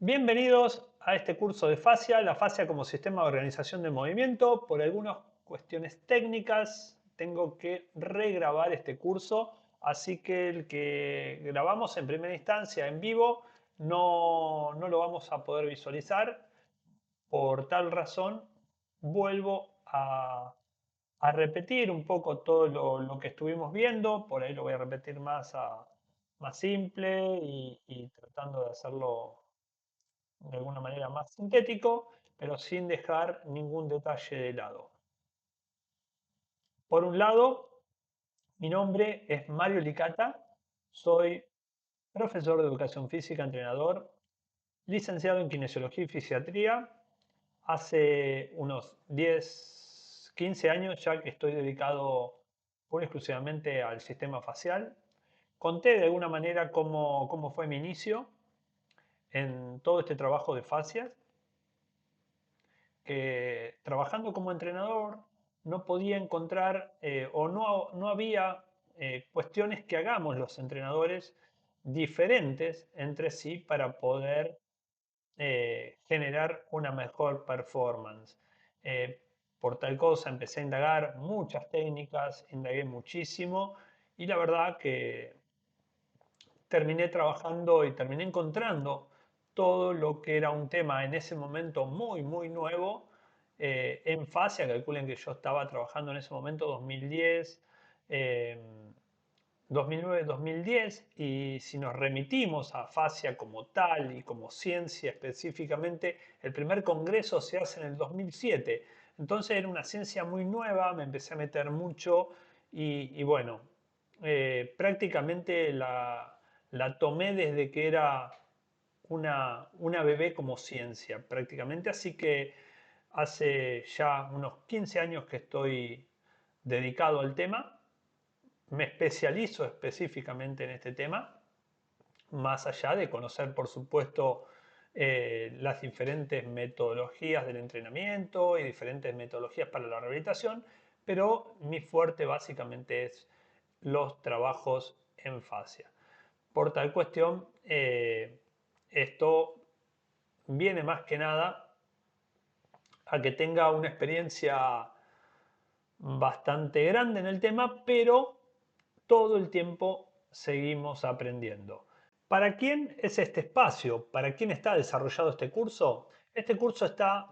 Bienvenidos a este curso de fascia, la fascia como sistema de organización del movimiento. Por algunas cuestiones técnicas tengo que regrabar este curso, así que el que grabamos en primera instancia en vivo no lo vamos a poder visualizar. Por tal razón, vuelvo a repetir un poco todo lo que estuvimos viendo. Por ahí lo voy a repetir más simple y tratando de hacerlo de alguna manera más sintético, pero sin dejar ningún detalle de lado. Por un lado, mi nombre es Mario Licata, soy profesor de educación física, entrenador, licenciado en kinesiología y fisiatría. Hace unos 10, 15 años ya que estoy dedicado pura y exclusivamente al sistema facial. Conté de alguna manera cómo fue mi inicio en todo este trabajo de fascias, que trabajando como entrenador no podía encontrar o no había cuestiones que hagamos los entrenadores diferentes entre sí para poder generar una mejor performance. Eh, por tal cosa empecé a indagar muchas técnicas, indagué muchísimo y la verdad que terminé trabajando y terminé encontrando todo lo que era un tema en ese momento muy nuevo en fascia. Calculen que yo estaba trabajando en ese momento 2010, eh, 2009-2010, y si nos remitimos a fascia como tal y como ciencia específicamente, el primer congreso se hace en el 2007. Entonces era una ciencia muy nueva, me empecé a meter mucho y bueno, prácticamente la tomé desde que era una bebé como ciencia, prácticamente. Así que hace ya unos 15 años que estoy dedicado al tema, me especializo específicamente en este tema, más allá de conocer, por supuesto, las diferentes metodologías del entrenamiento y diferentes metodologías para la rehabilitación, pero mi fuerte básicamente es los trabajos en fascia. Por tal cuestión, esto viene más que nada a que tenga una experiencia bastante grande en el tema, pero todo el tiempo seguimos aprendiendo. ¿Para quién es este espacio? ¿Para quién está desarrollado este curso? Este curso está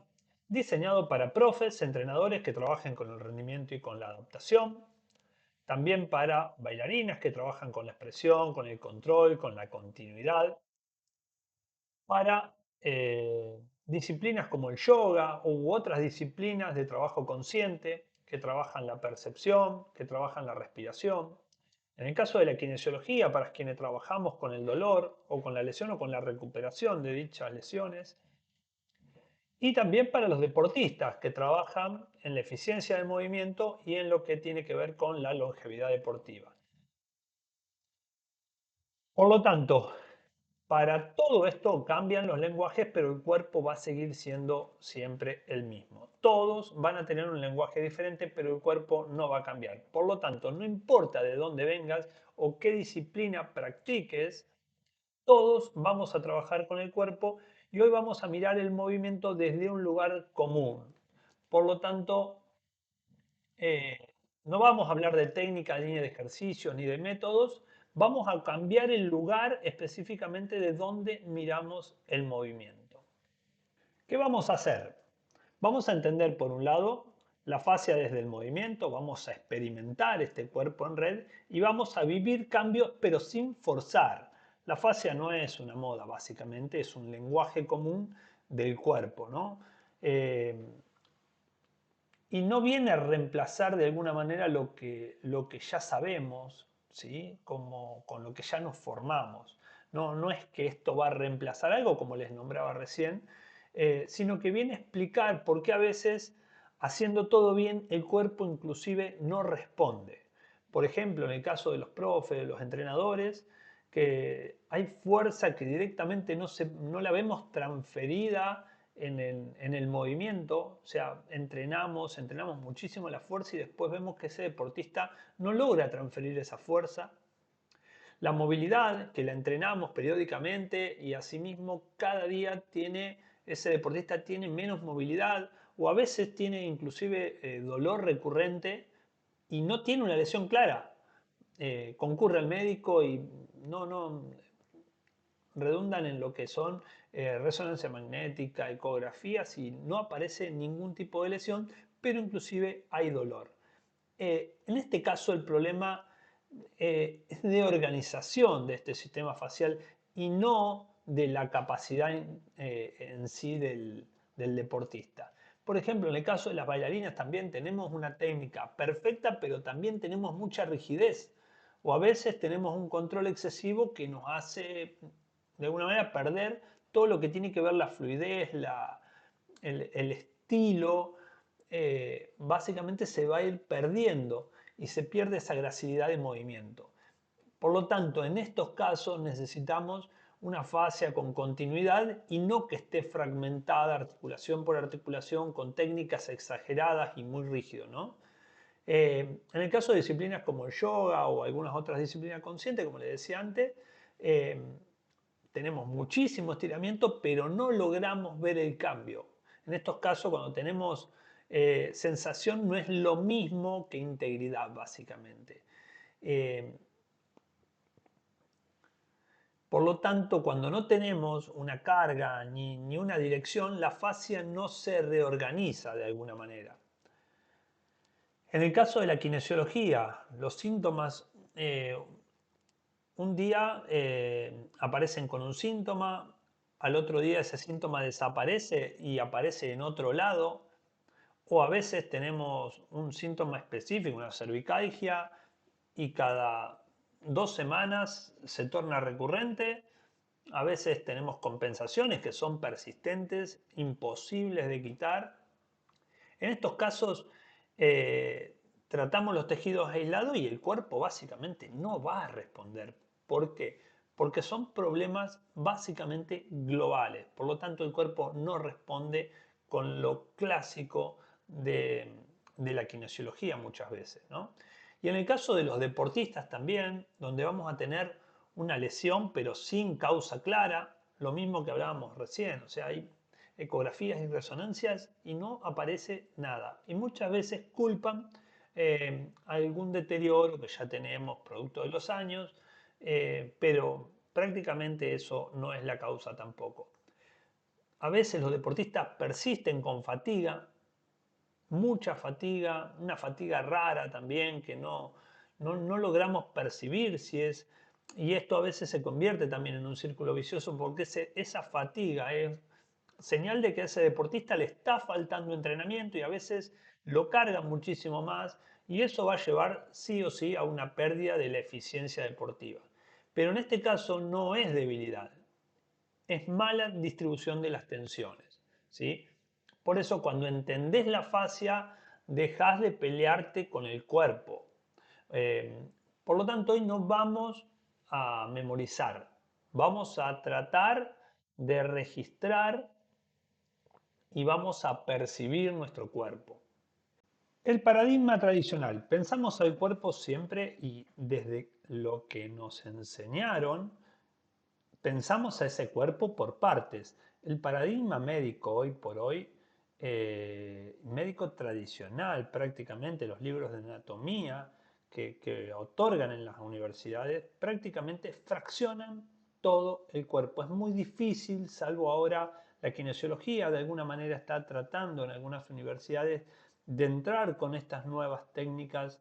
diseñado para profes, entrenadores que trabajen con el rendimiento y con la adaptación, también para bailarinas que trabajan con la expresión, con el control, con la continuidad, para disciplinas como el yoga u otras disciplinas de trabajo consciente que trabajan la percepción, que trabajan la respiración. En el caso de la kinesiología, para quienes trabajamos con el dolor o con la lesión o con la recuperación de dichas lesiones. Y también para los deportistas que trabajan en la eficiencia del movimiento y en lo que tiene que ver con la longevidad deportiva. Por lo tanto, para todo esto cambian los lenguajes, pero el cuerpo va a seguir siendo siempre el mismo. Todos van a tener un lenguaje diferente, pero el cuerpo no va a cambiar. Por lo tanto, no importa de dónde vengas o qué disciplina practiques, todos vamos a trabajar con el cuerpo y hoy vamos a mirar el movimiento desde un lugar común. Por lo tanto, eh, no vamos a hablar de técnica, ni de ejercicios, ni de métodos. Vamos a cambiar el lugar específicamente de donde miramos el movimiento. ¿Qué vamos a hacer? Vamos a entender, por un lado, la fascia desde el movimiento, vamos a experimentar este cuerpo en red y vamos a vivir cambios, pero sin forzar. La fascia no es una moda, básicamente, es un lenguaje común del cuerpo, ¿no? Y no viene a reemplazar de alguna manera lo que ya sabemos, ¿sí? Como, con lo que ya nos formamos. No es que esto va a reemplazar algo, como les nombraba recién, sino que viene a explicar por qué a veces, haciendo todo bien, el cuerpo inclusive no responde. Por ejemplo, en el caso de los profes, de los entrenadores, que hay fuerza que directamente no la vemos transferida en el movimiento. O sea, entrenamos muchísimo la fuerza y después vemos que ese deportista no logra transferir esa fuerza. La movilidad, que la entrenamos periódicamente y asimismo cada día ese deportista tiene menos movilidad o a veces tiene inclusive dolor recurrente y no tiene una lesión clara. Concurre al médico y no redundan en lo que son resonancia magnética, ecografías y no aparece ningún tipo de lesión, pero inclusive hay dolor. En este caso el problema es de organización de este sistema facial y no de la capacidad en sí del deportista. Por ejemplo, en el caso de las bailarinas también tenemos una técnica perfecta, pero también tenemos mucha rigidez. O a veces tenemos un control excesivo que nos hace, de alguna manera, perder todo lo que tiene que ver la fluidez, el estilo. Básicamente se va a ir perdiendo y se pierde esa gracilidad de movimiento. Por lo tanto, en estos casos necesitamos una fascia con continuidad y no que esté fragmentada articulación por articulación con técnicas exageradas y muy rígido, ¿no? En el caso de disciplinas como el yoga o algunas otras disciplinas conscientes, como les decía antes, eh, tenemos muchísimo estiramiento, pero no logramos ver el cambio. En estos casos, cuando tenemos sensación, no es lo mismo que integridad, básicamente. Eh, por lo tanto, cuando no tenemos una carga ni una dirección, la fascia no se reorganiza de alguna manera. En el caso de la kinesiología, los síntomas un día aparecen con un síntoma, al otro día ese síntoma desaparece y aparece en otro lado, o a veces tenemos un síntoma específico, una cervicalgia, y cada 2 semanas se torna recurrente. A veces tenemos compensaciones que son persistentes, imposibles de quitar. En estos casos eh, tratamos los tejidos aislados y el cuerpo básicamente no va a responder. ¿Por qué? Porque son problemas básicamente globales. Por lo tanto, el cuerpo no responde con lo clásico de la kinesiología muchas veces, ¿no? Y en el caso de los deportistas también, donde vamos a tener una lesión pero sin causa clara, lo mismo que hablábamos recién, o sea, hay ecografías y resonancias y no aparece nada. Y muchas veces culpan algún deterioro que ya tenemos producto de los años, pero prácticamente eso no es la causa tampoco. A veces los deportistas persisten con fatiga, mucha fatiga, una fatiga rara también que no logramos percibir si es, y esto a veces se convierte también en un círculo vicioso porque esa fatiga es señal de que a ese deportista le está faltando entrenamiento y a veces lo cargan muchísimo más y eso va a llevar sí o sí a una pérdida de la eficiencia deportiva. Pero en este caso no es debilidad, es mala distribución de las tensiones, ¿sí? Por eso cuando entendés la fascia, dejás de pelearte con el cuerpo. Por lo tanto, hoy no vamos a memorizar, vamos a tratar de registrar y vamos a percibir nuestro cuerpo. El paradigma tradicional, pensamos al cuerpo siempre y desde lo que nos enseñaron, pensamos a ese cuerpo por partes. El paradigma médico hoy por hoy, médico tradicional prácticamente, los libros de anatomía que otorgan en las universidades, prácticamente fraccionan todo el cuerpo. Es muy difícil, salvo ahora la kinesiología de alguna manera está tratando en algunas universidades de entrar con estas nuevas técnicas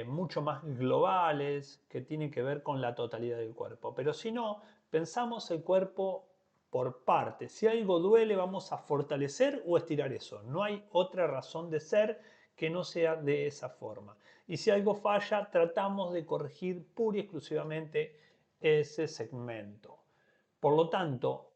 mucho más globales que tienen que ver con la totalidad del cuerpo. Pero si no, pensamos el cuerpo por partes. Si algo duele, vamos a fortalecer o estirar eso. No hay otra razón de ser que no sea de esa forma. Y si algo falla, tratamos de corregir pura y exclusivamente ese segmento. Por lo tanto,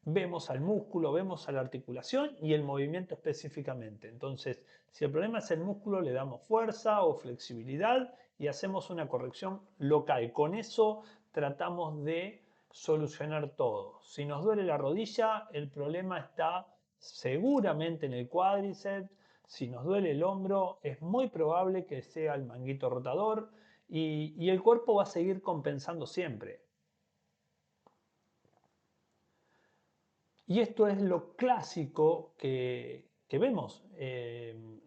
vemos al músculo, vemos a la articulación y el movimiento específicamente. Entonces, si el problema es el músculo, le damos fuerza o flexibilidad y hacemos una corrección local. Con eso tratamos de solucionar todo. Si nos duele la rodilla, el problema está seguramente en el cuádriceps. Si nos duele el hombro, es muy probable que sea el manguito rotador. y el cuerpo va a seguir compensando siempre. Y esto es lo clásico que vemos.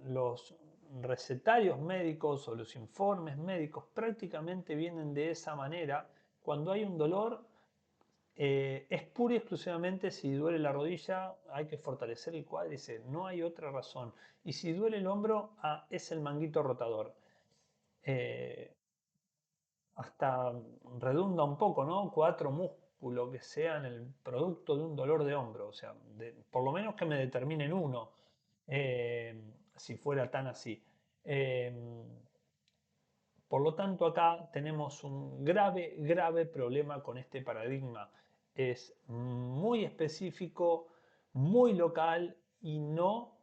Los recetarios médicos o los informes médicos prácticamente vienen de esa manera. Cuando hay un dolor, es pura y exclusivamente si duele la rodilla, hay que fortalecer el cuádriceps, no hay otra razón. Y si duele el hombro, es el manguito rotador. Eh, Hasta redunda un poco, ¿no? Cuatro músculos que sean el producto de un dolor de hombro, o sea, por lo menos que me determinen uno, si fuera tan así. Eh, por lo tanto, acá tenemos un grave, grave problema con este paradigma. Es muy específico, muy local y no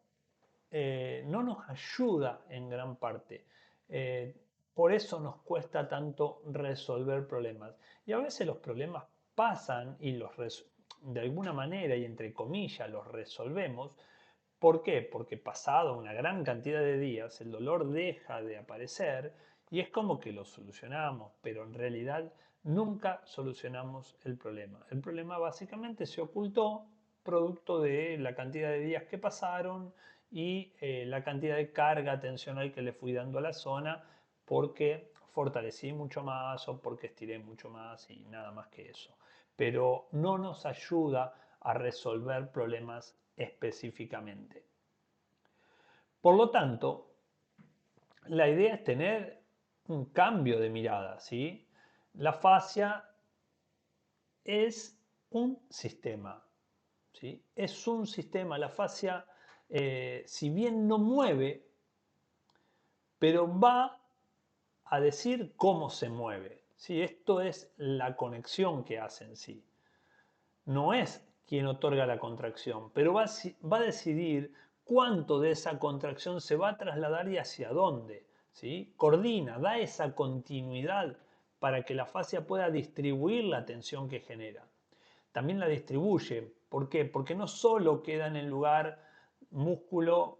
nos ayuda en gran parte. Eh, por eso nos cuesta tanto resolver problemas. Y a veces los problemas pasan y de alguna manera y entre comillas los resolvemos. ¿Por qué? Porque pasado una gran cantidad de días el dolor deja de aparecer y es como que lo solucionamos, pero en realidad nunca solucionamos el problema. El problema básicamente se ocultó producto de la cantidad de días que pasaron y la cantidad de carga tensional que le fui dando a la zona porque fortalecí mucho más o porque estiré mucho más y nada más que eso. Pero no nos ayuda a resolver problemas específicamente. Por lo tanto, la idea es tener un cambio de mirada, ¿sí? La fascia es un sistema, ¿sí? Es un sistema. La fascia, si bien no mueve, pero va a decir cómo se mueve, ¿sí? Esto es la conexión que hace en sí. No es quien otorga la contracción, pero va a decidir cuánto de esa contracción se va a trasladar y hacia dónde. ¿Sí? Coordina, da esa continuidad para que la fascia pueda distribuir la tensión que genera. También la distribuye. ¿Por qué? Porque no solo queda en el lugar músculo,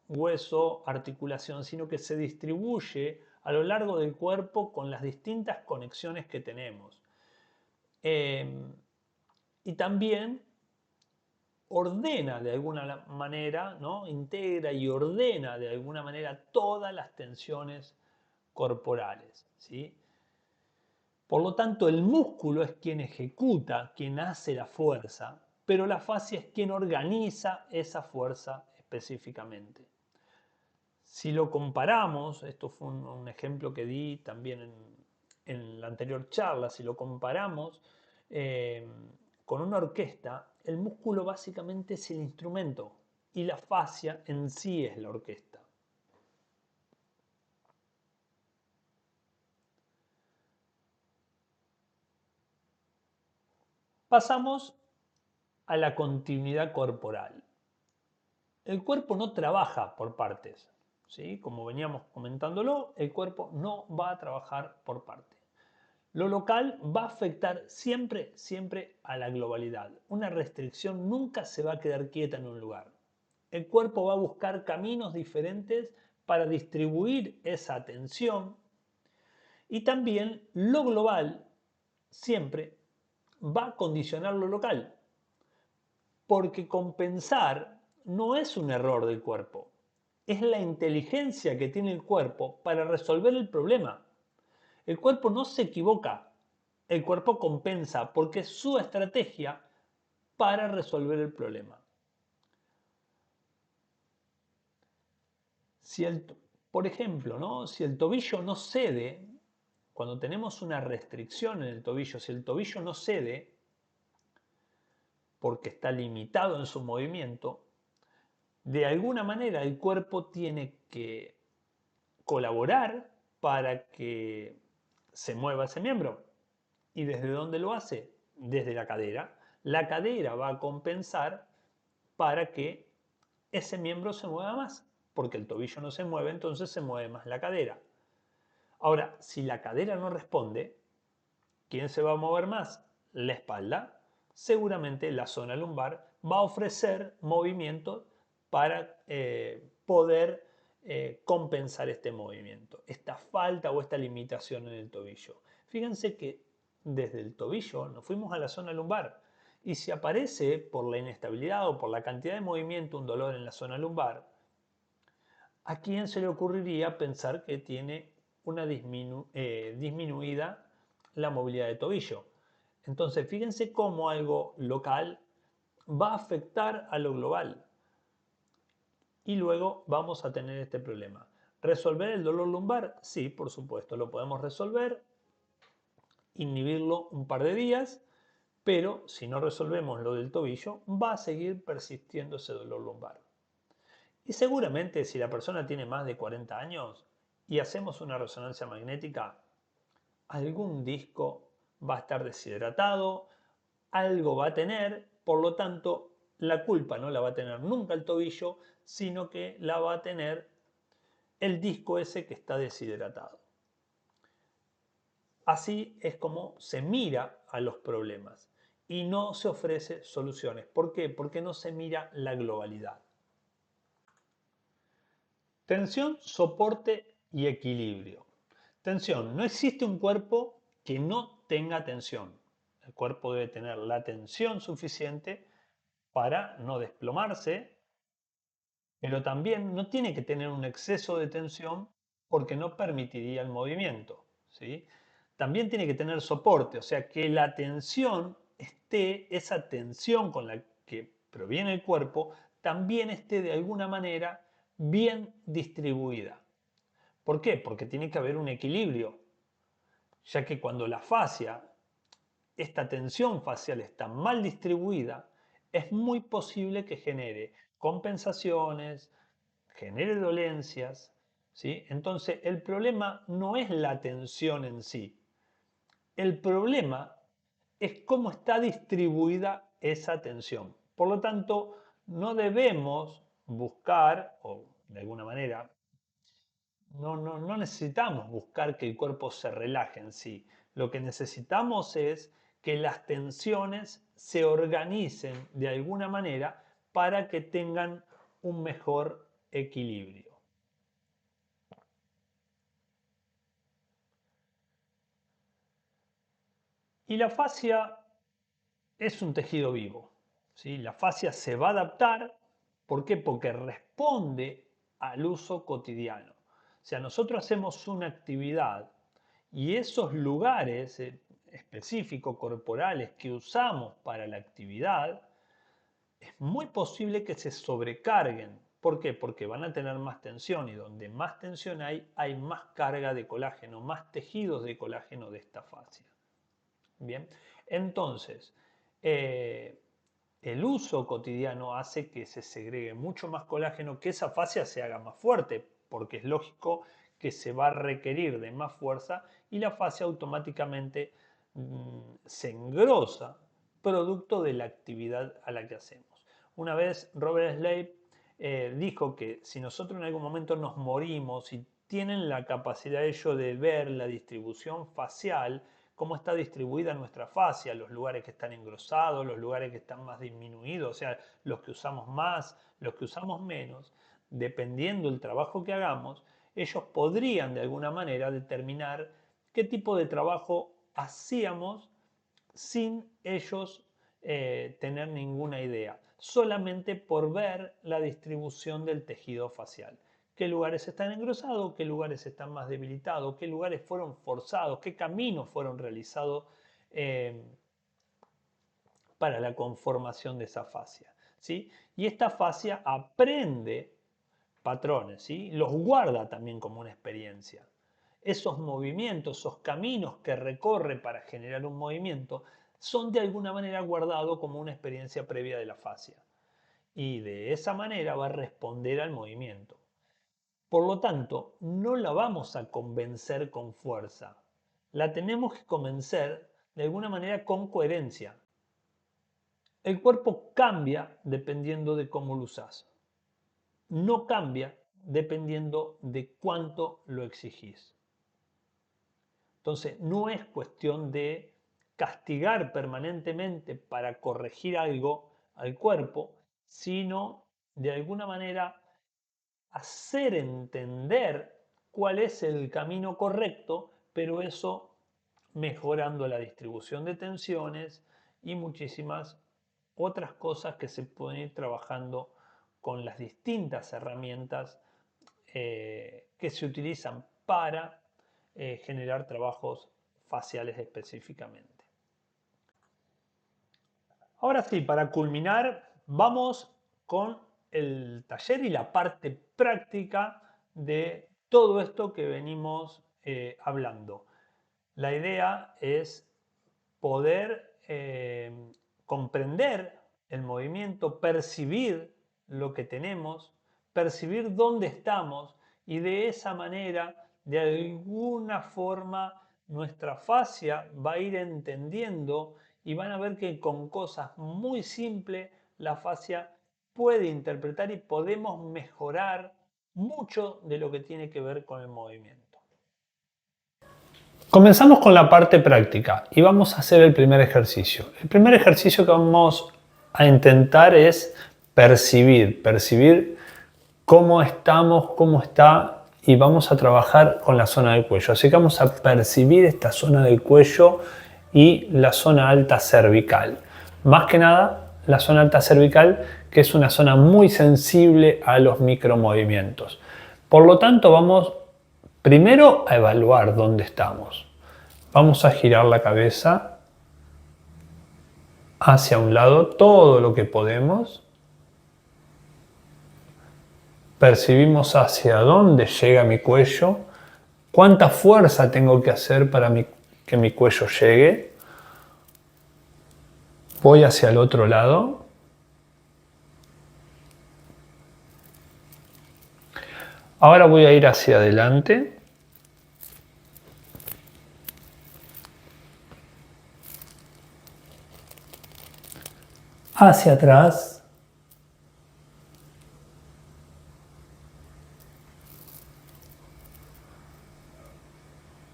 hueso, articulación, sino que se distribuye a lo largo del cuerpo con las distintas conexiones que tenemos. Y también ordena de alguna manera, ¿no? Integra y ordena de alguna manera todas las tensiones corporales, ¿sí? Por lo tanto, el músculo es quien ejecuta, quien hace la fuerza, pero la fascia es quien organiza esa fuerza específicamente. Si lo comparamos, esto fue un ejemplo que di también en la anterior charla, si lo comparamos eh, con una orquesta, el músculo básicamente es el instrumento y la fascia en sí es la orquesta. Pasamos a la continuidad corporal. El cuerpo no trabaja por partes, ¿sí? Como veníamos comentándolo, el cuerpo no va a trabajar por partes. Lo local va a afectar siempre, siempre a la globalidad. Una restricción nunca se va a quedar quieta en un lugar. El cuerpo va a buscar caminos diferentes para distribuir esa atención y también lo global siempre va a condicionar lo local, porque compensar no es un error del cuerpo, es la inteligencia que tiene el cuerpo para resolver el problema. El cuerpo no se equivoca, el cuerpo compensa porque es su estrategia para resolver el problema. Si por ejemplo, ¿no? Si el tobillo no cede, cuando tenemos una restricción en el tobillo, si el tobillo no cede porque está limitado en su movimiento, de alguna manera el cuerpo tiene que colaborar para que se mueva ese miembro. ¿Y desde dónde lo hace? Desde la cadera. La cadera va a compensar para que ese miembro se mueva más, porque el tobillo no se mueve, entonces se mueve más la cadera. Ahora, si la cadera no responde, ¿quién se va a mover más? La espalda. Seguramente la zona lumbar va a ofrecer movimiento para poder compensar este movimiento, esta falta o esta limitación en el tobillo. Fíjense que desde el tobillo nos fuimos a la zona lumbar y si aparece por la inestabilidad o por la cantidad de movimiento un dolor en la zona lumbar, ¿a quién se le ocurriría pensar que tiene una disminuida la movilidad de tobillo? Entonces, fíjense cómo algo local va a afectar a lo global y luego vamos a tener este problema. ¿Resolver el dolor lumbar? Sí, por supuesto, lo podemos resolver, inhibirlo un par de días, pero si no resolvemos lo del tobillo, va a seguir persistiendo ese dolor lumbar. Y seguramente si la persona tiene más de 40 años y hacemos una resonancia magnética, algún disco va a estar deshidratado, algo va a tener, por lo tanto, la culpa no la va a tener nunca el tobillo, sino que la va a tener el disco ese que está deshidratado. Así es como se mira a los problemas y no se ofrece soluciones. ¿Por qué? Porque no se mira la globalidad. Tensión, soporte y equilibrio. Tensión. No existe un cuerpo que no tenga tensión. El cuerpo debe tener la tensión suficiente para no desplomarse, pero también no tiene que tener un exceso de tensión porque no permitiría el movimiento, ¿sí? También tiene que tener soporte, o sea, que la tensión esté, esa tensión con la que proviene el cuerpo, también esté de alguna manera bien distribuida. ¿Por qué? Porque tiene que haber un equilibrio, ya que cuando la fascia, esta tensión facial está mal distribuida, es muy posible que genere compensaciones, genere dolencias, ¿sí? Entonces, el problema no es la tensión en sí. El problema es cómo está distribuida esa tensión. Por lo tanto, no debemos buscar, o de alguna manera, no necesitamos buscar que el cuerpo se relaje en sí. Lo que necesitamos es que las tensiones se organicen de alguna manera para que tengan un mejor equilibrio. Y la fascia es un tejido vivo, ¿sí? La fascia se va a adaptar, ¿por qué? Porque responde al uso cotidiano. O sea, nosotros hacemos una actividad y esos lugares específicos corporales que usamos para la actividad, es muy posible que se sobrecarguen. ¿Por qué? Porque van a tener más tensión y donde más tensión hay más carga de colágeno, más tejidos de colágeno de esta fascia. Bien, entonces, eh, el uso cotidiano hace que se segregue mucho más colágeno, que esa fascia se haga más fuerte, porque es lógico que se va a requerir de más fuerza y la fascia automáticamente se engrosa producto de la actividad a la que hacemos. Una vez Robert Slade dijo que si nosotros en algún momento nos morimos y tienen la capacidad ellos de ver la distribución facial, cómo está distribuida nuestra fascia, los lugares que están engrosados, los lugares que están más disminuidos, o sea, los que usamos más, los que usamos menos, dependiendo del trabajo que hagamos, ellos podrían de alguna manera determinar qué tipo de trabajo hacíamos sin ellos tener ninguna idea, solamente por ver la distribución del tejido facial. ¿Qué lugares están engrosados? ¿Qué lugares están más debilitados? ¿Qué lugares fueron forzados? ¿Qué caminos fueron realizados eh, para la conformación de esa fascia? ¿Sí? Y esta fascia aprende patrones, ¿sí? Los guarda también como una experiencia. Esos movimientos, esos caminos que recorre para generar un movimiento, son de alguna manera guardados como una experiencia previa de la fascia. Y de esa manera va a responder al movimiento. Por lo tanto, no la vamos a convencer con fuerza. La tenemos que convencer de alguna manera con coherencia. El cuerpo cambia dependiendo de cómo lo usas. No cambia dependiendo de cuánto lo exigís. Entonces, no es cuestión de castigar permanentemente para corregir algo al cuerpo, sino de alguna manera hacer entender cuál es el camino correcto, pero eso mejorando la distribución de tensiones y muchísimas otras cosas que se pueden ir trabajando con las distintas herramientas que se utilizan para generar trabajos faciales específicamente. Ahora sí, para culminar, vamos con el taller y la parte práctica de todo esto que venimos hablando. La idea es poder comprender el movimiento, percibir lo que tenemos, percibir dónde estamos y de esa manera, de alguna forma, nuestra fascia va a ir entendiendo y van a ver que con cosas muy simples la fascia puede interpretar y podemos mejorar mucho de lo que tiene que ver con el movimiento. Comenzamos con la parte práctica y vamos a hacer el primer ejercicio. El primer ejercicio que vamos a intentar es percibir cómo estamos, cómo está, y vamos a trabajar con la zona del cuello. Así que vamos a percibir esta zona del cuello y la zona alta cervical. Más que nada, la zona alta cervical, que es una zona muy sensible a los micromovimientos. Por lo tanto, vamos primero a evaluar dónde estamos. Vamos a girar la cabeza hacia un lado todo lo que podemos. Percibimos hacia dónde llega mi cuello, cuánta fuerza tengo que hacer para que mi cuello llegue. Voy hacia el otro lado. Ahora voy a ir hacia adelante. Hacia atrás.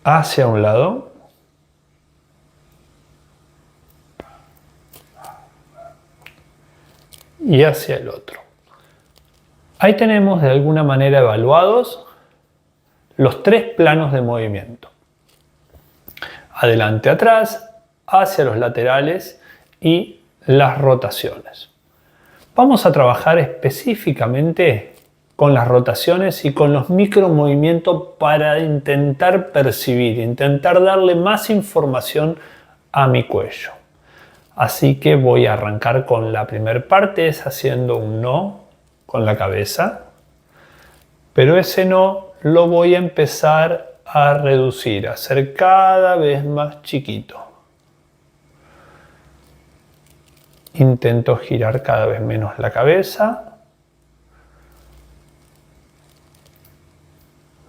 Hacia un lado. Y hacia el otro. Ahí tenemos de alguna manera evaluados los tres planos de movimiento. Adelante, atrás, hacia los laterales y las rotaciones. Vamos a trabajar específicamente con las rotaciones y con los micromovimientos para intentar percibir, intentar darle más información a mi cuello. Así que voy a arrancar con la primera parte, es haciendo un no con la cabeza, pero ese no lo voy a empezar a reducir, a hacer cada vez más chiquito. Intento girar cada vez menos la cabeza,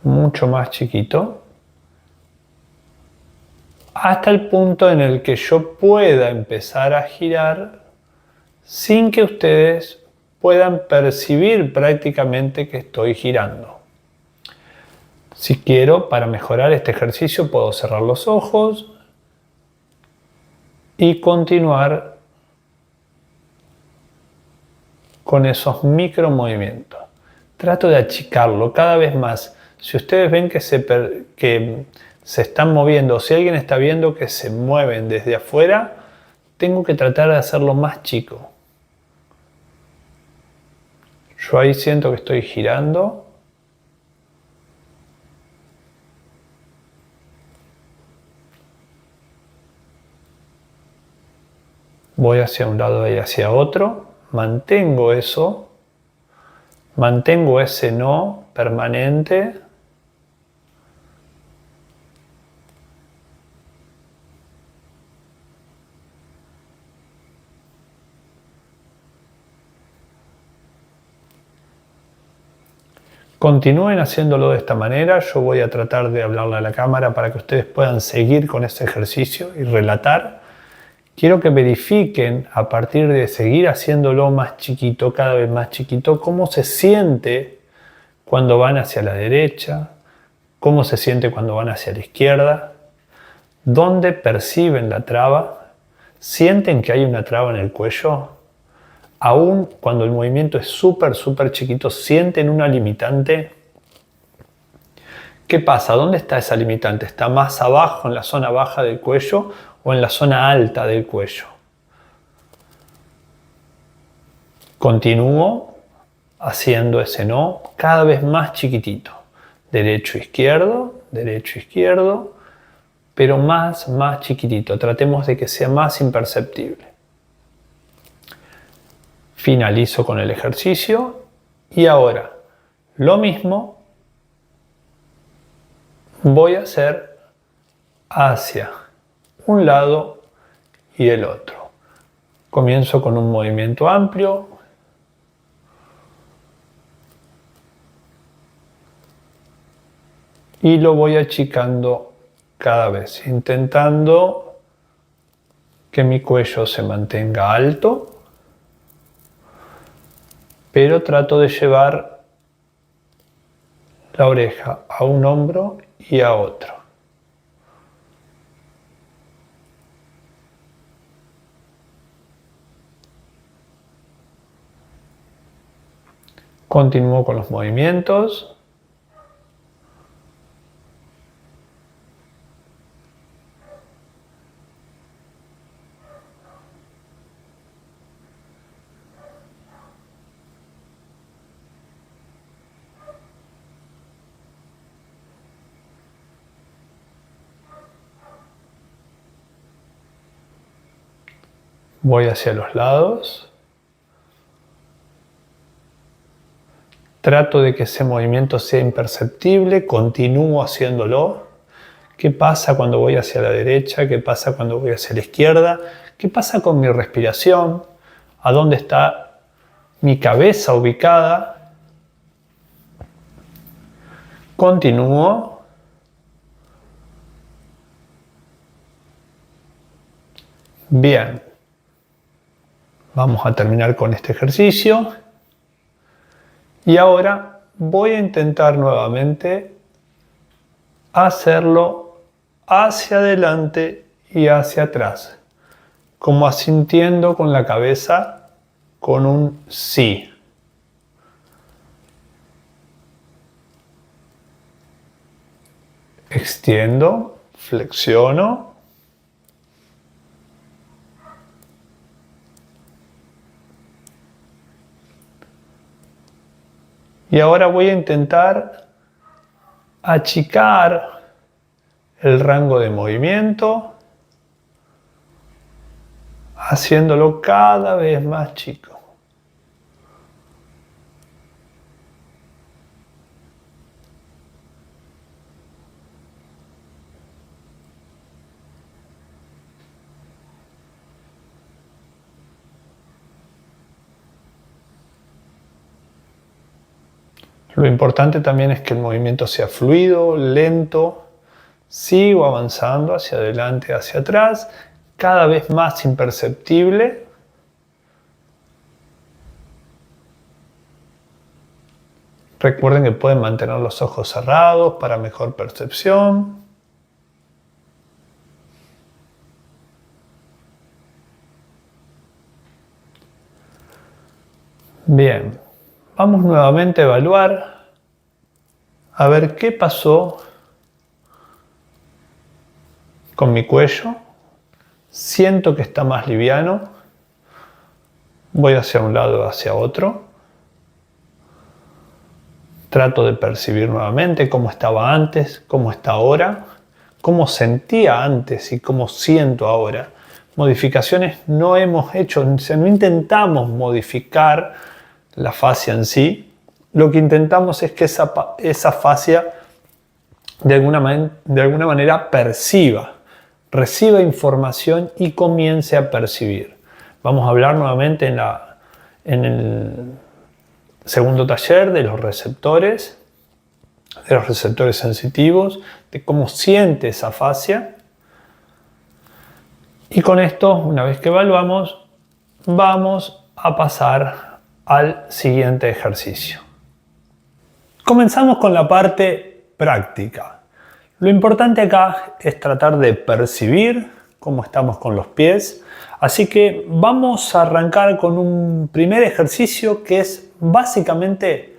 mucho más chiquito, hasta el punto en el que yo pueda empezar a girar sin que ustedes puedan percibir prácticamente que estoy girando. Si quiero, para mejorar este ejercicio, puedo cerrar los ojos y continuar con esos micromovimientos. Trato de achicarlo cada vez más. Si ustedes ven que se están moviendo, o si alguien está viendo que se mueven desde afuera, tengo que tratar de hacerlo más chico. Yo ahí siento que estoy girando. Voy hacia un lado y hacia otro. Mantengo eso. Mantengo ese no permanente. Continúen haciéndolo de esta manera. Yo voy a tratar de hablarle a la cámara para que ustedes puedan seguir con este ejercicio y relatar. Quiero que verifiquen, a partir de seguir haciéndolo más chiquito, cada vez más chiquito, cómo se siente cuando van hacia la derecha, cómo se siente cuando van hacia la izquierda, dónde perciben la traba, sienten que hay una traba en el cuello. aún cuando el movimiento es súper chiquito, sienten una limitante. ¿Qué pasa? ¿Dónde está esa limitante? ¿Está más abajo en la zona baja del cuello o en la zona alta del cuello? Continúo haciendo ese no cada vez más chiquitito. Derecho, izquierdo, pero más chiquitito. Tratemos de que sea más imperceptible. Finalizo con el ejercicio y ahora lo mismo voy a hacer hacia un lado y el otro. Comienzo con un movimiento amplio. Y lo voy achicando cada vez, intentando que mi cuello se mantenga alto, pero trato de llevar la oreja a un hombro y a otro. Continúo con los movimientos. Voy hacia los lados. Trato de que ese movimiento sea imperceptible, continúo haciéndolo. ¿Qué pasa cuando voy hacia la derecha? ¿Qué pasa cuando voy hacia la izquierda? ¿Qué pasa con mi respiración? ¿A dónde está mi cabeza ubicada? Continúo. Bien. Vamos a terminar con este ejercicio. Y ahora voy a intentar nuevamente hacerlo hacia adelante y hacia atrás, como asintiendo con la cabeza con un sí. Extiendo, flexiono. Y ahora voy a intentar achicar el rango de movimiento, haciéndolo cada vez más chico. Lo importante también es que el movimiento sea fluido, lento. Sigo avanzando hacia adelante, hacia atrás, cada vez más imperceptible. Recuerden que pueden mantener los ojos cerrados para mejor percepción. Bien, vamos nuevamente a evaluar, a ver qué pasó con mi cuello. Siento que está más liviano. Voy hacia un lado, hacia otro. Trato de percibir nuevamente cómo estaba antes, cómo está ahora, cómo sentía antes y cómo siento ahora. Modificaciones no hemos hecho, no intentamos modificar la fascia en sí. Lo que intentamos es que esa fascia de alguna manera perciba, reciba información y comience a percibir. Vamos a hablar nuevamente en el segundo taller de los receptores sensitivos, de cómo siente esa fascia. Y con esto, una vez que evaluamos, vamos a pasar al siguiente ejercicio. Comenzamos con la parte práctica. Lo importante acá es tratar de percibir cómo estamos con los pies. Así que vamos a arrancar con un primer ejercicio que es básicamente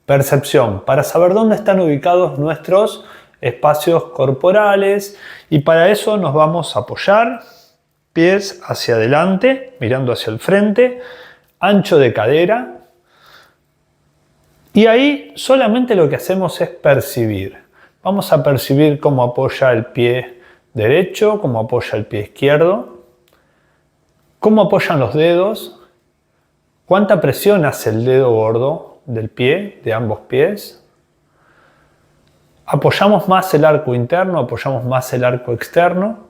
percepción, para saber dónde están ubicados nuestros espacios corporales, y para eso nos vamos a apoyar, pies hacia adelante, mirando hacia el frente, ancho de cadera, y ahí solamente lo que hacemos es percibir. Vamos a percibir cómo apoya el pie derecho, cómo apoya el pie izquierdo, cómo apoyan los dedos, cuánta presión hace el dedo gordo del pie, de ambos pies. Apoyamos más el arco interno, apoyamos más el arco externo.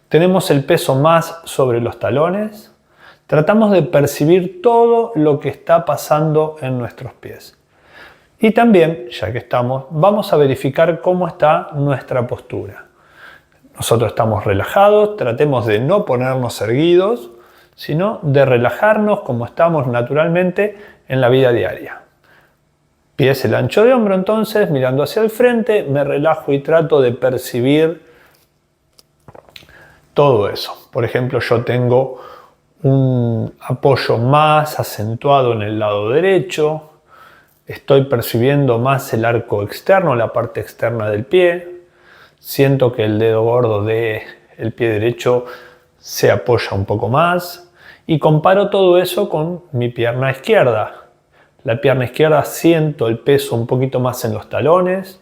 Tenemos el peso más sobre los talones. Tratamos de percibir todo lo que está pasando en nuestros pies. Y también, ya que estamos, vamos a verificar cómo está nuestra postura. Nosotros estamos relajados, tratemos de no ponernos erguidos, sino de relajarnos como estamos naturalmente en la vida diaria. Pies el ancho de hombro, entonces, mirando hacia el frente, me relajo y trato de percibir todo eso. Por ejemplo, yo tengo un apoyo más acentuado en el lado derecho, estoy percibiendo más el arco externo, la parte externa del pie, siento que el dedo gordo del pie derecho se apoya un poco más y comparo todo eso con mi pierna izquierda. La pierna izquierda siento el peso un poquito más en los talones,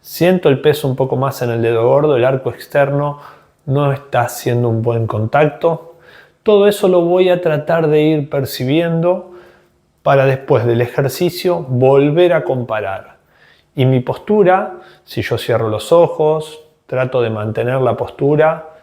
siento el peso un poco más en el dedo gordo, el arco externo no está haciendo un buen contacto. Todo eso lo voy a tratar de ir percibiendo para después del ejercicio volver a comparar. Y mi postura, si yo cierro los ojos, trato de mantener la postura,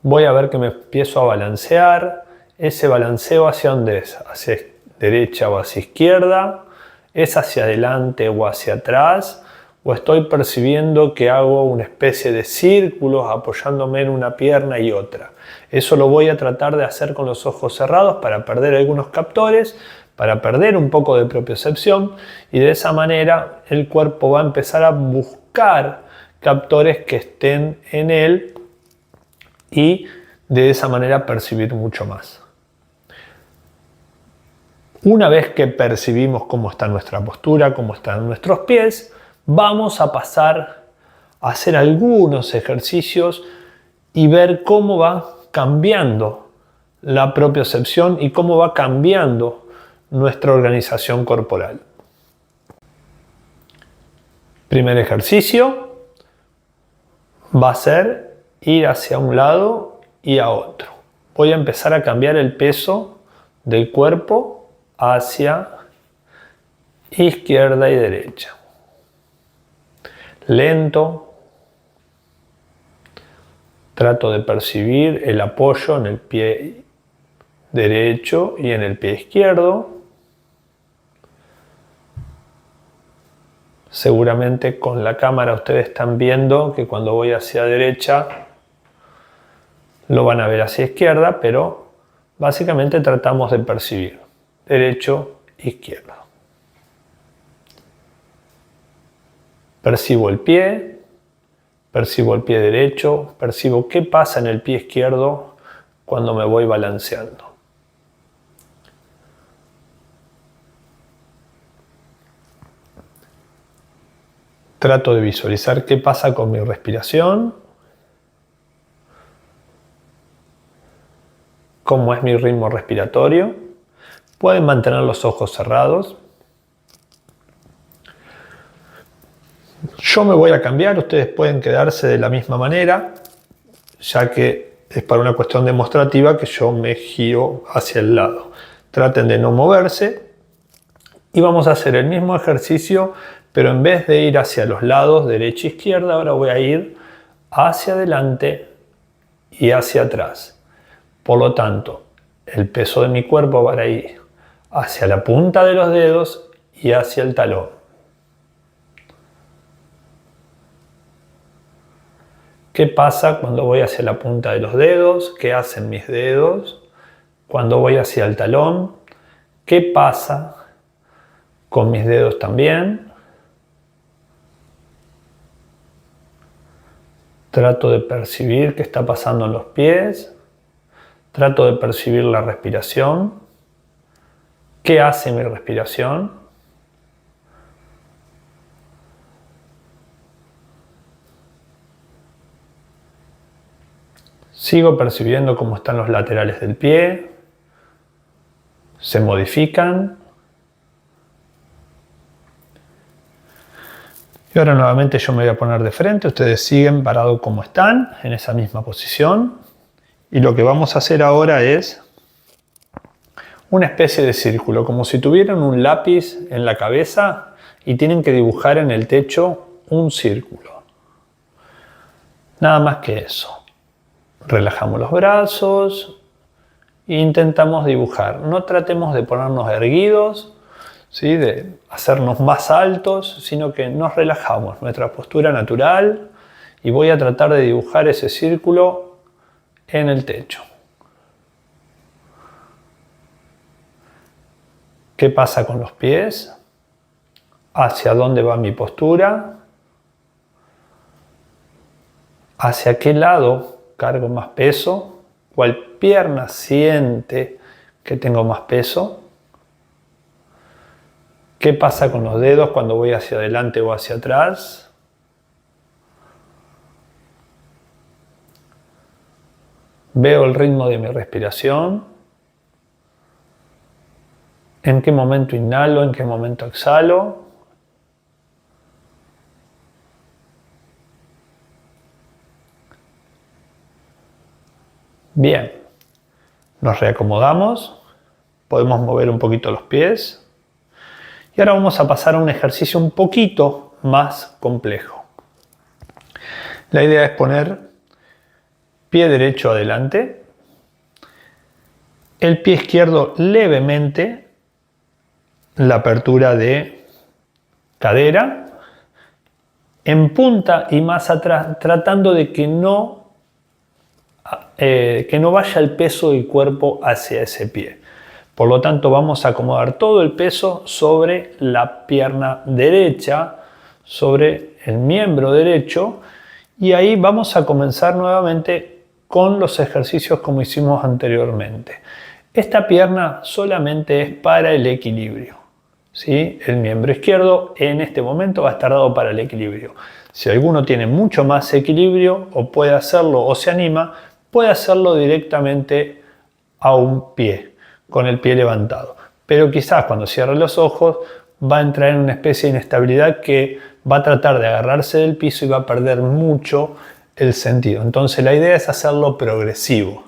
voy a ver que me empiezo a balancear. Ese balanceo, ¿hacia dónde es? Hacia derecha o hacia izquierda, es hacia adelante o hacia atrás, o estoy percibiendo que hago una especie de círculos apoyándome en una pierna y otra. Eso lo voy a tratar de hacer con los ojos cerrados para perder algunos captores, para perder un poco de propiocepción, y de esa manera el cuerpo va a empezar a buscar captores que estén en él y de esa manera percibir mucho más. Una vez que percibimos cómo está nuestra postura, cómo están nuestros pies, vamos a pasar a hacer algunos ejercicios y ver cómo va cambiando la propiocepción y cómo va cambiando nuestra organización corporal. Primer ejercicio va a ser ir hacia un lado y a otro. Voy a empezar a cambiar el peso del cuerpo hacia izquierda y derecha. Lento. Trato de percibir el apoyo en el pie derecho y en el pie izquierdo. Seguramente con la cámara ustedes están viendo que cuando voy hacia derecha lo van a ver hacia izquierda, pero básicamente tratamos de percibir derecho, izquierdo. Percibo el pie derecho, percibo qué pasa en el pie izquierdo cuando me voy balanceando. Trato de visualizar qué pasa con mi respiración, cómo es mi ritmo respiratorio. Pueden mantener los ojos cerrados. Yo me voy a cambiar, ustedes pueden quedarse de la misma manera, ya que es para una cuestión demostrativa que yo me giro hacia el lado. Traten de no moverse y vamos a hacer el mismo ejercicio, pero en vez de ir hacia los lados, derecha e izquierda, ahora voy a ir hacia adelante y hacia atrás. Por lo tanto, el peso de mi cuerpo va a ir hacia la punta de los dedos y hacia el talón. ¿Qué pasa cuando voy hacia la punta de los dedos? ¿Qué hacen mis dedos? Cuando voy hacia el talón, ¿qué pasa con mis dedos también? Trato de percibir qué está pasando en los pies. Trato de percibir la respiración. ¿Qué hace mi respiración? Sigo percibiendo cómo están los laterales del pie. Se modifican. Y ahora nuevamente yo me voy a poner de frente. Ustedes siguen parados como están, en esa misma posición. Y lo que vamos a hacer ahora es una especie de círculo, como si tuvieran un lápiz en la cabeza y tienen que dibujar en el techo un círculo. Nada más que eso. Relajamos los brazos e intentamos dibujar. No tratemos de ponernos erguidos, ¿sí? De hacernos más altos, sino que nos relajamos, nuestra postura natural, y voy a tratar de dibujar ese círculo en el techo. ¿Qué pasa con los pies? ¿Hacia dónde va mi postura? ¿Hacia qué lado cargo más peso? ¿Cuál pierna siente que tengo más peso? ¿Qué pasa con los dedos cuando voy hacia adelante o hacia atrás? ¿Veo el ritmo de mi respiración? ¿En qué momento inhalo? ¿En qué momento exhalo? Bien, nos reacomodamos, podemos mover un poquito los pies y ahora vamos a pasar a un ejercicio un poquito más complejo. La idea es poner pie derecho adelante, el pie izquierdo levemente, la apertura de cadera, en punta y más atrás, tratando de que no vaya el peso del cuerpo hacia ese pie. Por lo tanto, vamos a acomodar todo el peso sobre la pierna derecha, sobre el miembro derecho, y ahí vamos a comenzar nuevamente con los ejercicios como hicimos anteriormente. Esta pierna solamente es para el equilibrio, ¿sí? El miembro izquierdo en este momento va a estar dado para el equilibrio. Si alguno tiene mucho más equilibrio o puede hacerlo o se anima, puede hacerlo directamente a un pie, con el pie levantado. Pero quizás cuando cierre los ojos va a entrar en una especie de inestabilidad que va a tratar de agarrarse del piso y va a perder mucho el sentido. Entonces la idea es hacerlo progresivo.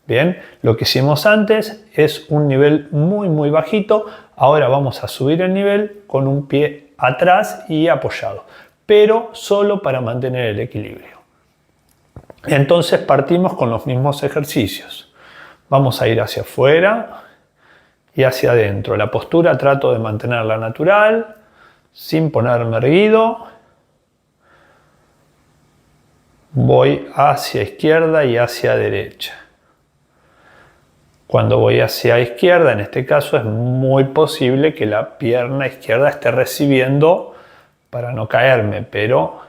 Bien, lo que hicimos antes es un nivel muy bajito. Ahora vamos a subir el nivel con un pie atrás y apoyado, pero solo para mantener el equilibrio. Entonces partimos con los mismos ejercicios. Vamos a ir hacia afuera y hacia adentro. La postura trato de mantenerla natural, sin ponerme erguido. Voy hacia izquierda y hacia derecha. Cuando voy hacia izquierda, en este caso, es muy posible que la pierna izquierda esté recibiendo para no caerme, pero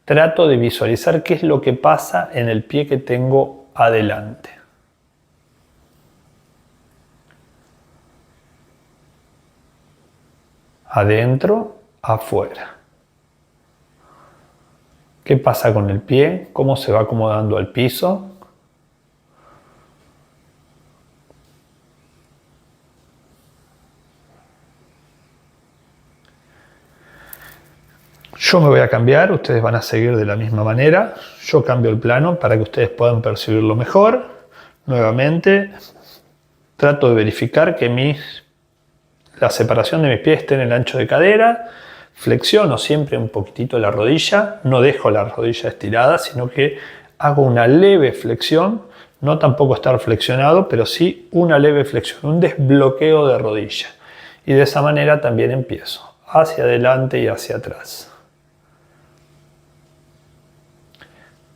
trato de visualizar qué es lo que pasa en el pie que tengo adelante. Adentro, afuera. ¿Qué pasa con el pie? ¿Cómo se va acomodando al piso? Yo me voy a cambiar, ustedes van a seguir de la misma manera. Yo cambio el plano para que ustedes puedan percibirlo mejor. Nuevamente, trato de verificar que la separación de mis pies esté en el ancho de cadera. Flexiono siempre un poquitito la rodilla. No dejo la rodilla estirada, sino que hago una leve flexión. No tampoco estar flexionado, pero sí una leve flexión, un desbloqueo de rodilla. Y de esa manera también empiezo, hacia adelante y hacia atrás.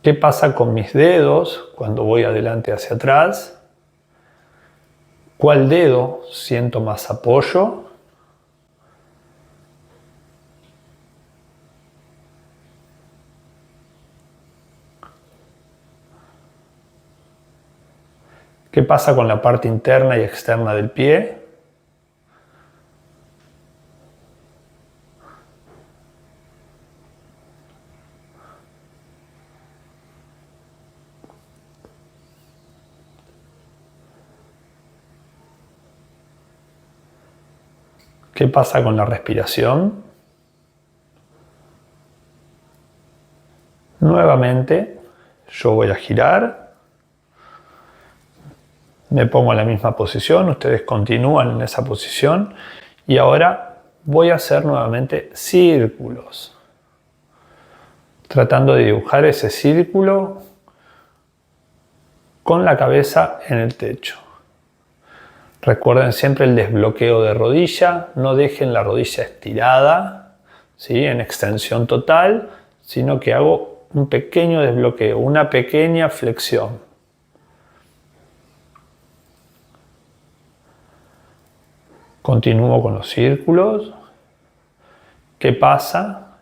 ¿Qué pasa con mis dedos cuando voy adelante hacia atrás? ¿Cuál dedo siento más apoyo? ¿Qué pasa con la parte interna y externa del pie? ¿Qué pasa con la respiración? Nuevamente, yo voy a girar. Me pongo en la misma posición, ustedes continúan en esa posición y ahora voy a hacer nuevamente círculos. Tratando de dibujar ese círculo con la cabeza en el techo. Recuerden siempre el desbloqueo de rodilla, no dejen la rodilla estirada, ¿sí?, en extensión total, sino que hago un pequeño desbloqueo, una pequeña flexión. Continúo con los círculos. ¿Qué pasa?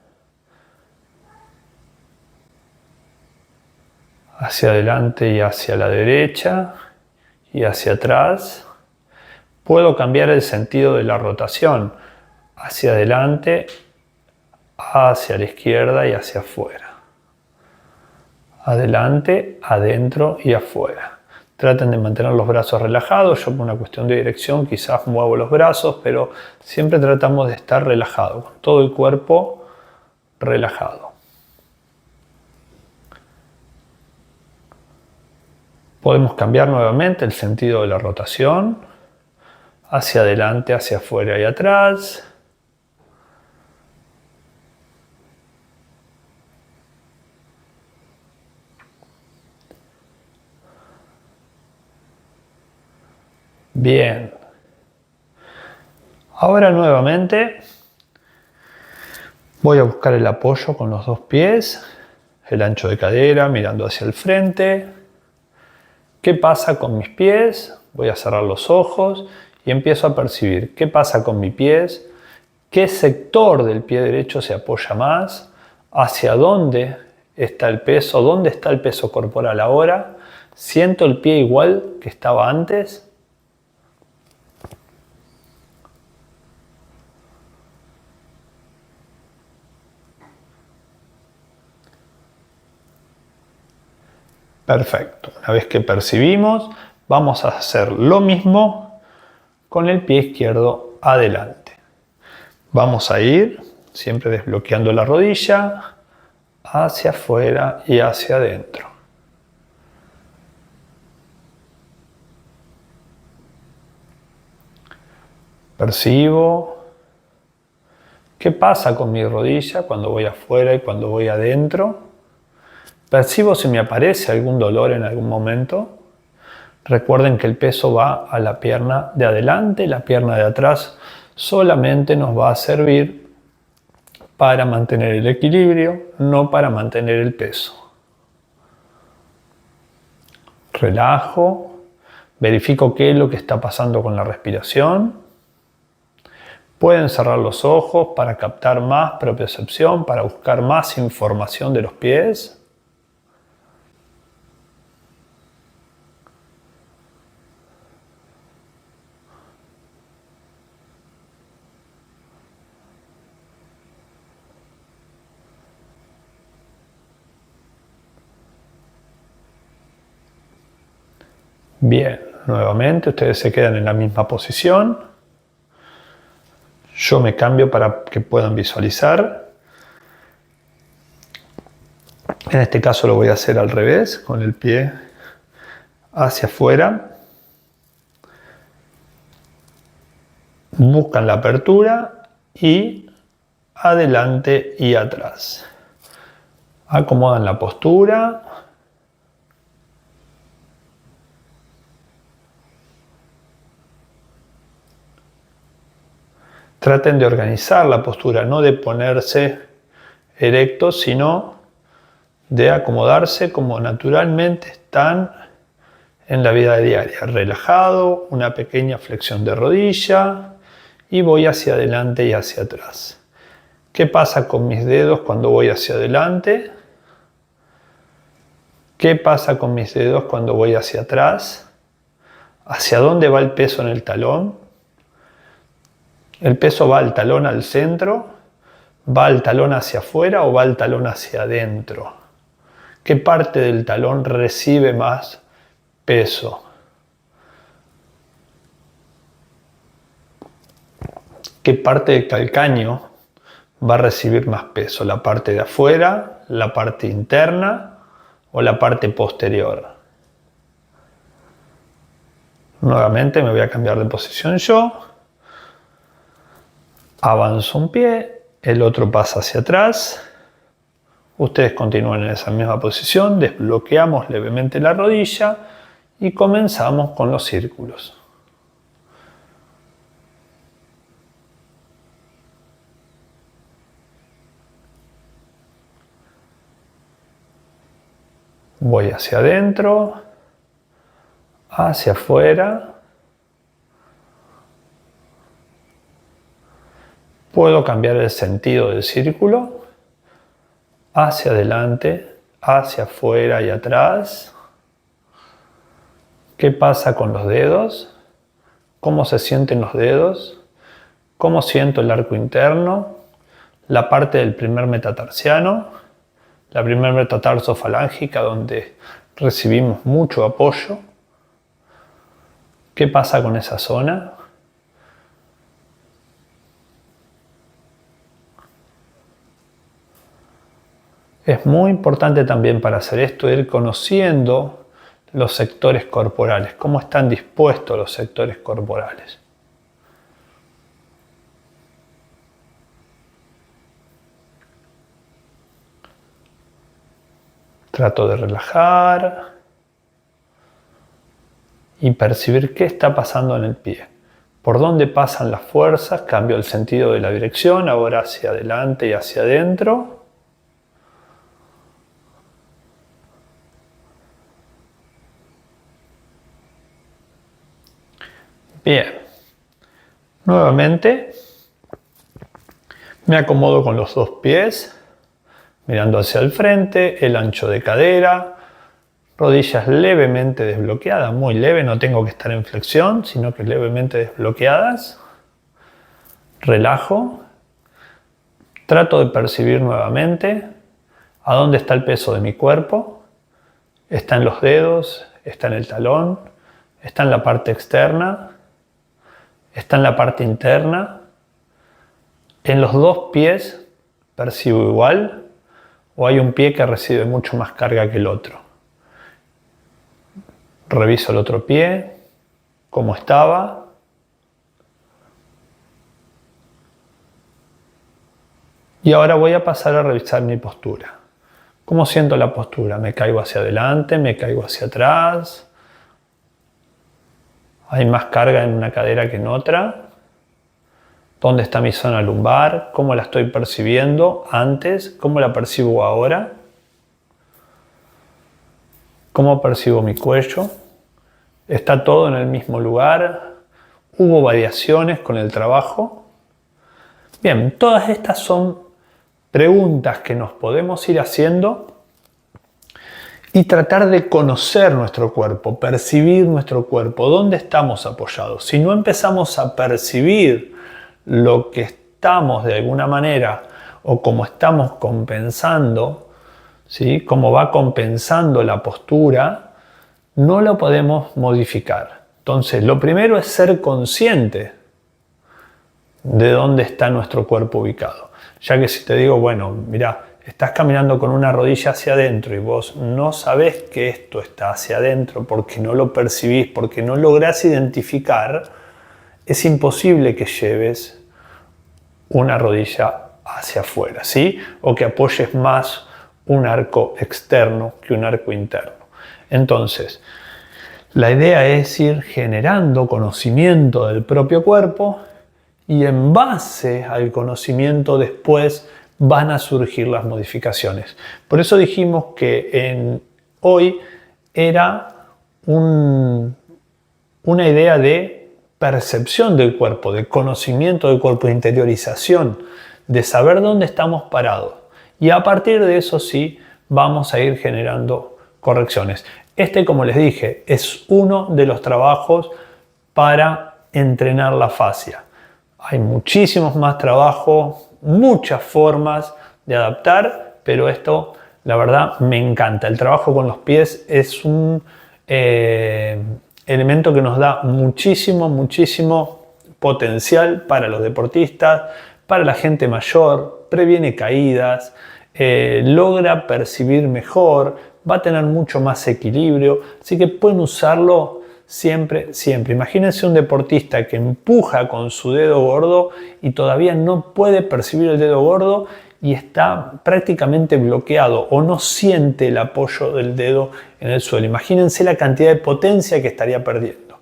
Hacia adelante y hacia la derecha y hacia atrás. Puedo cambiar el sentido de la rotación, hacia adelante, hacia la izquierda y hacia afuera. Adelante, adentro y afuera. Traten de mantener los brazos relajados. Yo por una cuestión de dirección quizás muevo los brazos, pero siempre tratamos de estar relajados, con todo el cuerpo relajado. Podemos cambiar nuevamente el sentido de la rotación. Hacia adelante, hacia afuera y atrás. Bien. Ahora nuevamente voy a buscar el apoyo con los dos pies, el ancho de cadera, mirando hacia el frente. ¿Qué pasa con mis pies? Voy a cerrar los ojos y empiezo a percibir qué pasa con mis pies, qué sector del pie derecho se apoya más, hacia dónde está el peso, dónde está el peso corporal ahora. ¿Siento el pie igual que estaba antes? Perfecto. Una vez que percibimos, vamos a hacer lo mismo con el pie izquierdo adelante. Vamos a ir siempre desbloqueando la rodilla hacia afuera y hacia adentro. Percibo qué pasa con mi rodilla cuando voy afuera y cuando voy adentro. Percibo si me aparece algún dolor en algún momento. Recuerden que el peso va a la pierna de adelante, la pierna de atrás solamente nos va a servir para mantener el equilibrio, no para mantener el peso. Relajo, verifico qué es lo que está pasando con la respiración. Pueden cerrar los ojos para captar más propiocepción, para buscar más información de los pies. Bien, nuevamente ustedes se quedan en la misma posición. Yo me cambio para que puedan visualizar. En este caso lo voy a hacer al revés, con el pie hacia afuera. Buscan la apertura y adelante y atrás. Acomodan la postura. Traten de organizar la postura, no de ponerse erectos, sino de acomodarse como naturalmente están en la vida diaria. Relajado, una pequeña flexión de rodilla y voy hacia adelante y hacia atrás. ¿Qué pasa con mis dedos cuando voy hacia adelante? ¿Qué pasa con mis dedos cuando voy hacia atrás? ¿Hacia dónde va el peso en el talón? ¿El peso va al talón al centro? ¿Va al talón hacia afuera o va al talón hacia adentro? ¿Qué parte del talón recibe más peso? ¿Qué parte del calcáneo va a recibir más peso? ¿La parte de afuera, la parte interna o la parte posterior? Nuevamente me voy a cambiar de posición yo. Avanzo un pie, el otro pasa hacia atrás. Ustedes continúan en esa misma posición, desbloqueamos levemente la rodilla y comenzamos con los círculos. Voy hacia adentro, hacia afuera. Puedo cambiar el sentido del círculo hacia adelante, hacia afuera y atrás. ¿Qué pasa con los dedos? ¿Cómo se sienten los dedos? ¿Cómo siento el arco interno? La parte del primer metatarsiano, la primer metatarso-falángica donde recibimos mucho apoyo. ¿Qué pasa con esa zona? Es muy importante también para hacer esto ir conociendo los sectores corporales, cómo están dispuestos los sectores corporales. Trato de relajar y percibir qué está pasando en el pie. Por dónde pasan las fuerzas, cambio el sentido de la dirección, ahora hacia adelante y hacia adentro. Bien, nuevamente me acomodo con los dos pies, mirando hacia el frente, el ancho de cadera, rodillas levemente desbloqueadas, muy leve, no tengo que estar en flexión, sino que levemente desbloqueadas. Relajo, trato de percibir nuevamente a dónde está el peso de mi cuerpo. Está en los dedos, está en el talón, está en la parte externa. Está en la parte interna. En los dos pies percibo igual o hay un pie que recibe mucho más carga que el otro. Reviso el otro pie, cómo estaba. Y ahora voy a pasar a revisar mi postura. ¿Cómo siento la postura? ¿Me caigo hacia adelante? ¿Me caigo hacia atrás? ¿Hay más carga en una cadera que en otra? ¿Dónde está mi zona lumbar? ¿Cómo la estoy percibiendo antes? ¿Cómo la percibo ahora? ¿Cómo percibo mi cuello? ¿Está todo en el mismo lugar? ¿Hubo variaciones con el trabajo? Bien, todas estas son preguntas que nos podemos ir haciendo y tratar de conocer nuestro cuerpo, percibir nuestro cuerpo, dónde estamos apoyados. Si no empezamos a percibir lo que estamos de alguna manera o cómo estamos compensando, ¿sí? Cómo va compensando la postura, no lo podemos modificar. Entonces, lo primero es ser consciente de dónde está nuestro cuerpo ubicado. Ya que si te digo, bueno, mira, estás caminando con una rodilla hacia adentro y vos no sabés que esto está hacia adentro porque no lo percibís, porque no lográs identificar, es imposible que lleves una rodilla hacia afuera, ¿sí? O que apoyes más un arco externo que un arco interno. Entonces, la idea es ir generando conocimiento del propio cuerpo y en base al conocimiento después van a surgir las modificaciones. Por eso dijimos que hoy era una idea de percepción del cuerpo, de conocimiento del cuerpo, de interiorización, de saber dónde estamos parados. Y a partir de eso sí vamos a ir generando correcciones. Este, como les dije, es uno de los trabajos para entrenar la fascia. Hay muchísimos más trabajos, muchas formas de adaptar, pero esto, la verdad, me encanta. El trabajo con los pies es un elemento que nos da muchísimo potencial para los deportistas, para la gente mayor, previene caídas, logra percibir mejor, va a tener mucho más equilibrio, así que pueden usarlo siempre. Imagínense un deportista que empuja con su dedo gordo y todavía no puede percibir el dedo gordo y está prácticamente bloqueado o no siente el apoyo del dedo en el suelo. Imagínense la cantidad de potencia que estaría perdiendo.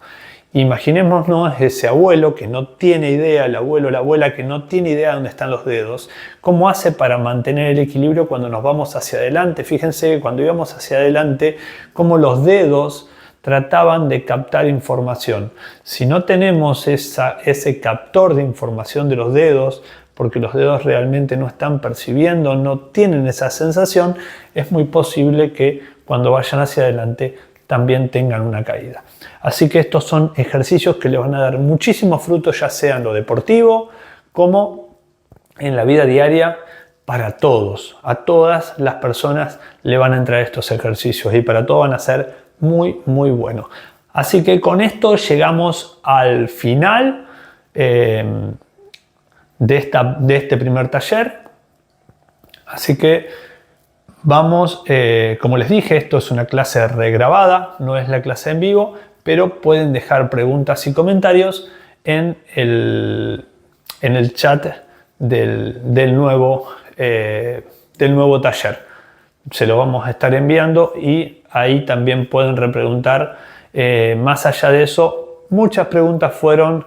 Imaginémonos ese abuelo que no tiene idea, el abuelo o la abuela que no tiene idea de dónde están los dedos, cómo hace para mantener el equilibrio cuando nos vamos hacia adelante. Fíjense que cuando íbamos hacia adelante, cómo los dedos trataban de captar información. Si no tenemos ese captor de información de los dedos, porque los dedos realmente no están percibiendo, no tienen esa sensación, es muy posible que cuando vayan hacia adelante también tengan una caída. Así que estos son ejercicios que les van a dar muchísimos frutos, ya sea en lo deportivo como en la vida diaria, para todos. A todas las personas le van a entrar estos ejercicios y para todos van a ser muy buenos. Así que con esto llegamos al final de este primer taller. Así que vamos, como les dije, esto es una clase regrabada, no es la clase en vivo, pero pueden dejar preguntas y comentarios en el chat del nuevo taller. Se lo vamos a estar enviando y ahí también pueden repreguntar. Más allá de eso, muchas preguntas fueron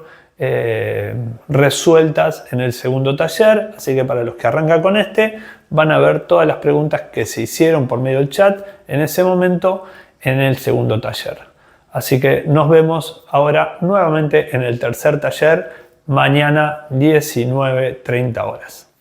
resueltas en el segundo taller, así que para los que arrancan con este van a ver todas las preguntas que se hicieron por medio del chat en ese momento en el segundo taller. Así que nos vemos ahora nuevamente en el tercer taller mañana 19:30 horas.